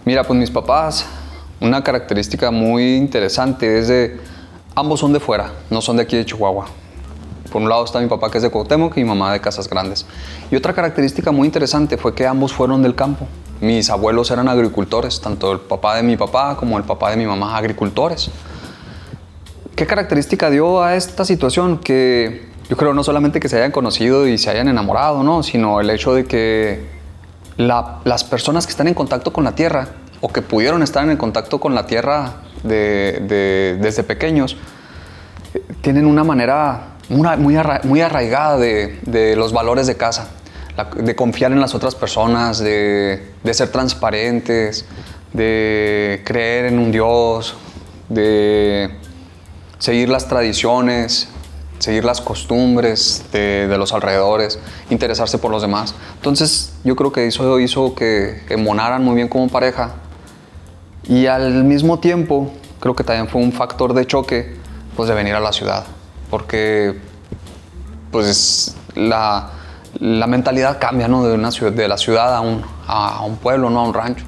Mira, pues mis papás, una característica muy interesante es de, ambos son de fuera, no son de aquí de Chihuahua. Por un lado está mi papá, que es de Cuauhtémoc, y mi mamá de Casas Grandes. Y otra característica muy interesante fue que ambos fueron del campo. Mis abuelos eran agricultores, tanto el papá de mi papá como el papá de mi mamá, agricultores. ¿Qué característica dio a esta situación? Que yo creo no solamente que se hayan conocido y se hayan enamorado, ¿no? Sino el hecho de que las personas que están en contacto con la tierra, o que pudieron estar en contacto con la tierra desde pequeños, tienen una manera muy arraigada de los valores de casa, de confiar en las otras personas, de ser transparentes, de creer en un Dios, de seguir las tradiciones, seguir las costumbres de los alrededores, interesarse por los demás. Entonces yo creo que eso hizo que embonaran muy bien como pareja, y al mismo tiempo creo que también fue un factor de choque, pues, de venir a la ciudad, porque pues la mentalidad cambia, ¿no? De la ciudad a un pueblo, no a un rancho.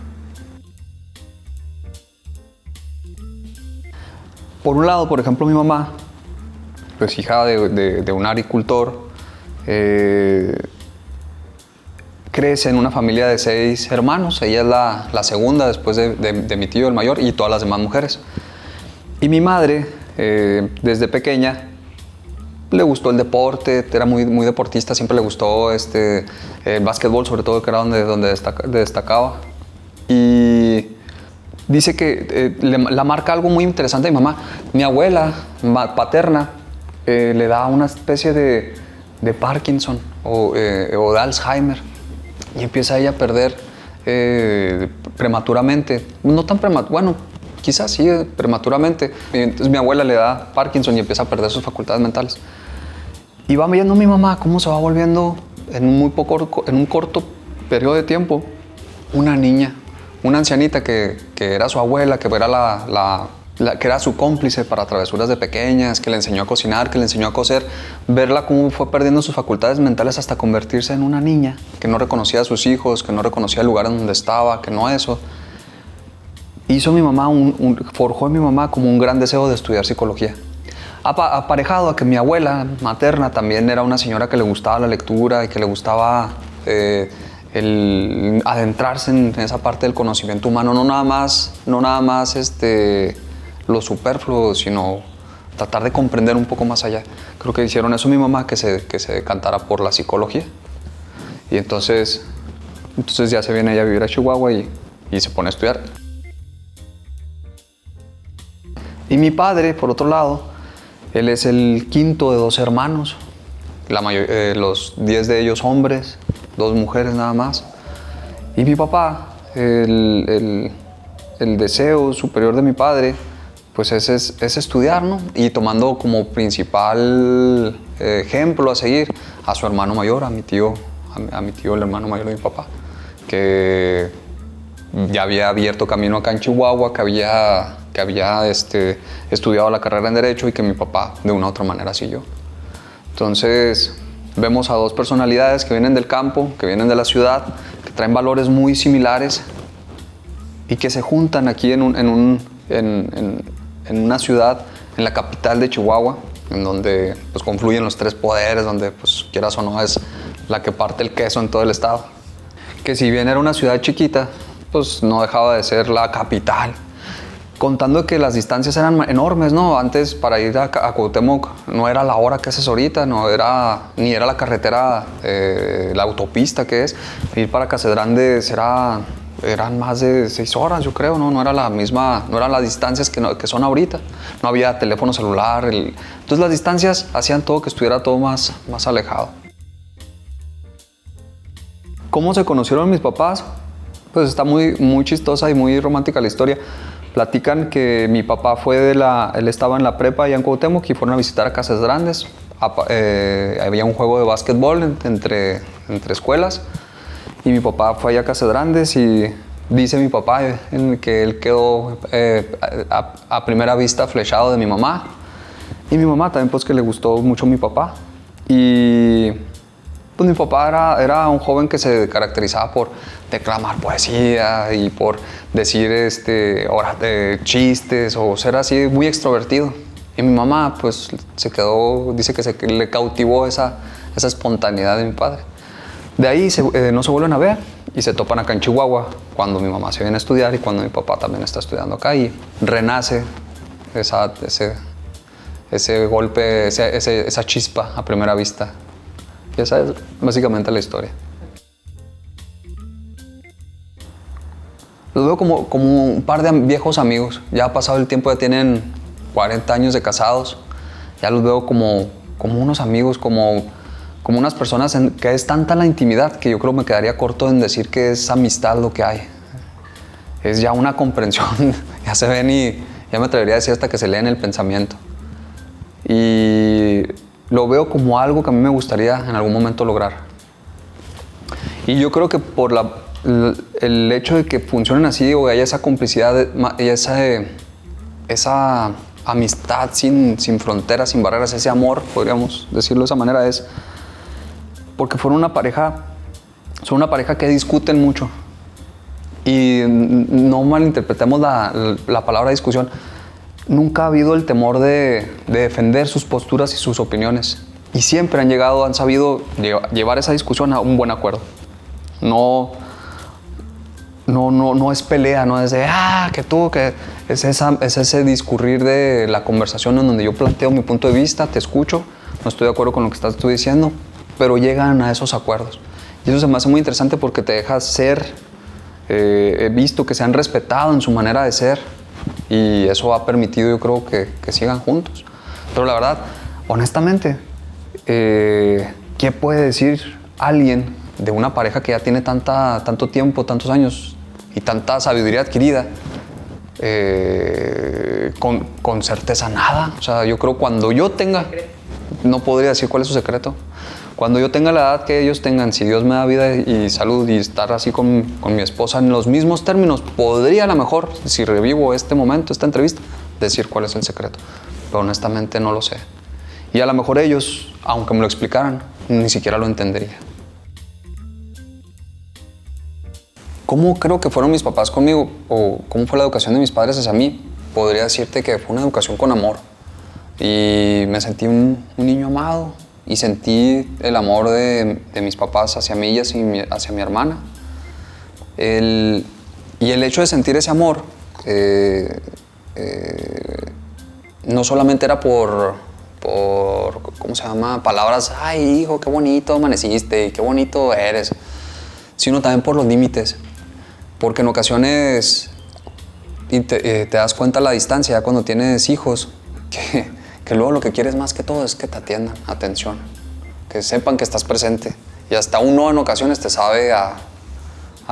Por un lado, por ejemplo, mi mamá, pues hija de un agricultor, crece en una familia de 6 hermanos. Ella es la segunda después de mi tío, el mayor, y todas las demás mujeres. Y mi madre, desde pequeña, le gustó el deporte, era muy deportista, siempre le gustó el básquetbol, sobre todo, que era donde destacaba. Y dice que la marca algo muy interesante a mi mamá. Mi abuela paterna le da una especie de Parkinson o de Alzheimer, y empieza ella a perder prematuramente, no tan bueno, quizás sí, prematuramente. Y entonces mi abuela le da Parkinson y empieza a perder sus facultades mentales. Y va viendo mi mamá cómo se va volviendo en un corto periodo de tiempo una niña, una ancianita que era su abuela, que era que era su cómplice para travesuras de pequeñas, que le enseñó a cocinar, que le enseñó a coser. Verla cómo fue perdiendo sus facultades mentales hasta convertirse en una niña que no reconocía a sus hijos, que no reconocía el lugar en donde estaba, que no eso. Hizo mi mamá, forjó en mi mamá como un gran deseo de estudiar psicología. Aparejado a que mi abuela materna también era una señora que le gustaba la lectura y que le gustaba el adentrarse en esa parte del conocimiento humano, no nada más lo superfluo, sino tratar de comprender un poco más allá. Creo que hicieron eso mi mamá, que se decantara por la psicología. Y entonces ya se viene ella a vivir a Chihuahua y se pone a estudiar. Y mi padre, por otro lado, él es el quinto de 2 hermanos, los 10 de ellos hombres, 2 mujeres nada más. Y mi papá, el deseo superior de mi padre, pues es estudiar, ¿no? Y tomando como principal ejemplo a seguir a su hermano mayor, a mi tío, el hermano mayor de mi papá, que ya había abierto camino acá en Chihuahua, que había estudiado la carrera en Derecho, y que mi papá de una u otra manera siguió. Entonces vemos a 2 personalidades que vienen del campo, que vienen de la ciudad, que traen valores muy similares y que se juntan aquí en una ciudad, en la capital de Chihuahua, en donde pues confluyen los 3 poderes, donde pues quieras o no es la que parte el queso en todo el estado. Que si bien era una ciudad chiquita, pues no dejaba de ser la capital. Contando que las distancias eran enormes, ¿no? Antes, para ir a Cuauhtémoc no era la hora que es ahorita, ni era la carretera, la autopista que es. Ir para Casas Grandes eran más de 6 horas, yo creo, ¿no? No eran las distancias que son ahorita. No había teléfono celular. Entonces las distancias hacían todo que estuviera todo más alejado. ¿Cómo se conocieron mis papás? Pues está muy chistosa y muy romántica la historia. Platican que mi papá él estaba en la prepa allá en Cuauhtémoc y fueron a visitar a Casas Grandes. Había un juego de básquetbol entre escuelas, y mi papá fue allá a Casas Grandes, y dice mi papá que él quedó a primera vista flechado de mi mamá, y mi mamá también, pues, que le gustó mucho mi papá. Y Pues mi papá era un joven que se caracterizaba por declamar poesía y por decir chistes o ser así muy extrovertido. Y mi mamá pues dice que le cautivó esa espontaneidad de mi padre. De ahí no se vuelven a ver y se topan acá en Chihuahua cuando mi mamá se viene a estudiar y cuando mi papá también está estudiando acá y renace ese golpe, esa chispa a primera vista. Y esa es básicamente la historia. Los veo como un par de viejos amigos. Ya ha pasado el tiempo, ya tienen 40 años de casados. Ya los veo como unos amigos, como unas personas que es tanta la intimidad que yo creo me quedaría corto en decir que es amistad lo que hay. Es ya una comprensión, ya se ven y ya me atrevería a decir hasta que se leen el pensamiento. Y lo veo como algo que a mí me gustaría en algún momento lograr. Y yo creo que por el hecho de que funcionen así o haya esa complicidad y esa amistad sin fronteras, sin barreras, ese amor, podríamos decirlo de esa manera, es porque son una pareja que discuten mucho. Y no malinterpretemos la palabra discusión. Nunca ha habido el temor de defender sus posturas y sus opiniones. Y siempre han sabido llevar esa discusión a un buen acuerdo. No es pelea, no es de, que es ese discurrir de la conversación en donde yo planteo mi punto de vista, te escucho, no estoy de acuerdo con lo que estás tú diciendo, pero llegan a esos acuerdos. Y eso se me hace muy interesante porque te deja ser, he visto que se han respetado en su manera de ser y eso ha permitido, yo creo, que sigan juntos. Pero la verdad, honestamente, ¿qué puede decir alguien de una pareja que ya tiene tanto tiempo, tantos años y tanta sabiduría adquirida? Con certeza nada. O sea, yo creo cuando yo tenga, no podría decir cuál es su secreto. Cuando yo tenga la edad que ellos tengan, si Dios me da vida y salud y estar así con mi esposa en los mismos términos, podría a lo mejor, si revivo este momento, esta entrevista, decir cuál es el secreto. Pero honestamente no lo sé. Y a lo mejor ellos, aunque me lo explicaran, ni siquiera lo entendería. ¿Cómo creo que fueron mis papás conmigo? ¿O cómo fue la educación de mis padres hacia mí? Podría decirte que fue una educación con amor. Y me sentí un niño amado. Y sentí el amor de mis papás hacia mí y hacia mi hermana. Y el hecho de sentir ese amor no solamente era por ¿cómo se llama? Palabras, ay hijo, qué bonito amaneciste y qué bonito eres, sino también por los límites. Porque en ocasiones te das cuenta a la distancia, ya cuando tienes hijos, que luego lo que quieres más que todo es que te atiendan, atención, que sepan que estás presente. Y hasta uno en ocasiones te sabe a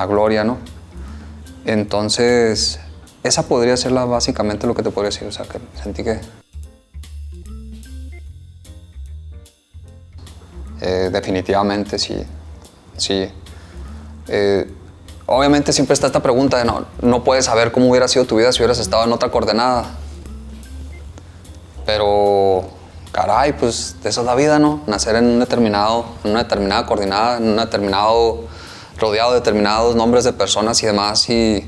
gloria, ¿no? Entonces, esa podría ser básicamente lo que te podría decir. O sea, que sentí que definitivamente sí. Obviamente siempre está esta pregunta de no puedes saber cómo hubiera sido tu vida si hubieras estado en otra coordenada. Pero, caray, pues eso es la vida, ¿no? Nacer en una determinada coordenada, rodeado de determinados nombres de personas y demás, y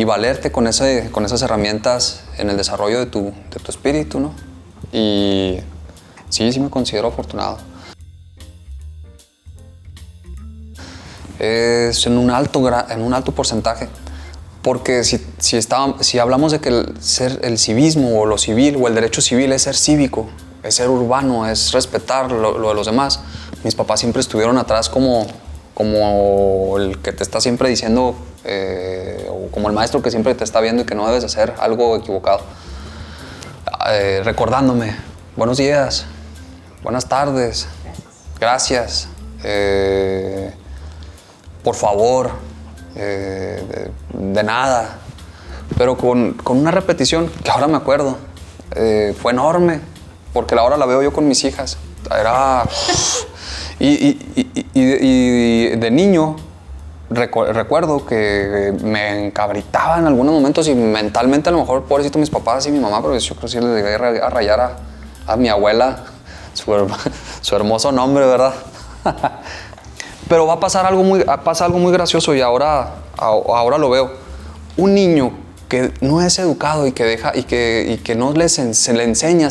valerte con esas herramientas en el desarrollo de tu espíritu, ¿no? Y sí me considero afortunado. Es en un alto porcentaje. Porque si hablamos de que el civismo o lo civil o el derecho civil es ser cívico, es ser urbano, es respetar lo de los demás, mis papás siempre estuvieron atrás como el que te está siempre diciendo, o como el maestro que siempre te está viendo y que no debes hacer algo equivocado. Recordándome, buenos días, buenas tardes, gracias, por favor. De nada, pero con una repetición que ahora me acuerdo, fue enorme, porque ahora la veo yo con mis hijas. Y de niño recuerdo que me encabritaba en algunos momentos y mentalmente a lo mejor pobrecito mis papás y mi mamá, pero yo creo que sí les llegué a rayar a mi abuela su hermoso nombre, ¿verdad? Pero pasa algo muy gracioso y ahora lo veo. Un niño que no es educado y que no se le enseña